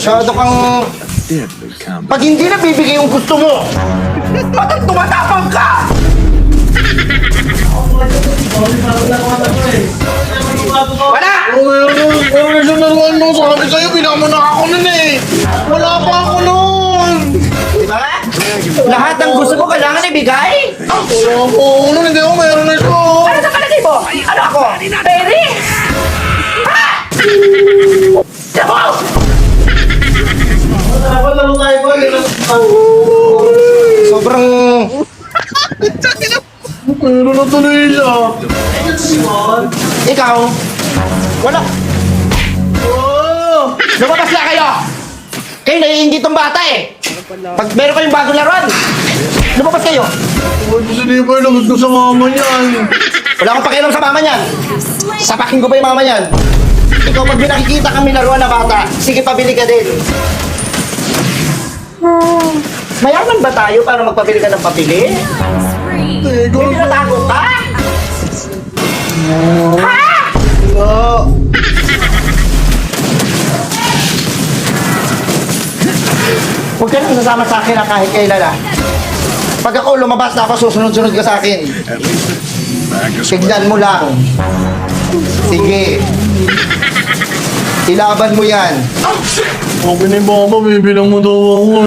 Masyado kang... Deadly combo. Pag hindi na bibigay yung gusto mo, bakit tumatapang ka? Wala! Ano na naman mo? Sabi sa'yo, binama na ako nun eh. Wala pa ako nun. Diba? Lahat ng gusto mo kailangan ibigay? Wala ako nun, hindi ako meron na ito. Ano sa palagay mo? Ano ako? Peri? Ha? Diba? Dapat lalo tayo ba? Sobrang... Meron na tuloy siya. Ikaw? Wala. Oh! Lumabas na kayo! Kayo naiingit tong bata eh! Pag meron kayong bagong laruan, lumabas kayo! Gusto niyo ba ilabas ko sa mama niyan? Wala akong pakialam sa mama niyan! Sapakin ko pa yung mama niyan! Ikaw, pag may nakikita kami laruan na bata, sige, pabili ka din! Mayaman ba tayo para magpabili ka ng pabili? May tinatago ka? Ha? Wala. Huwag ka nang sasama sa akin na kahit kailan ah. Pag ako lumabas na ako, susunod-sunod ka sa akin. At least back is Tignan mo lang. Sige. Ilaban mo yan. Okay na yung mama, bibilang mo daw ako.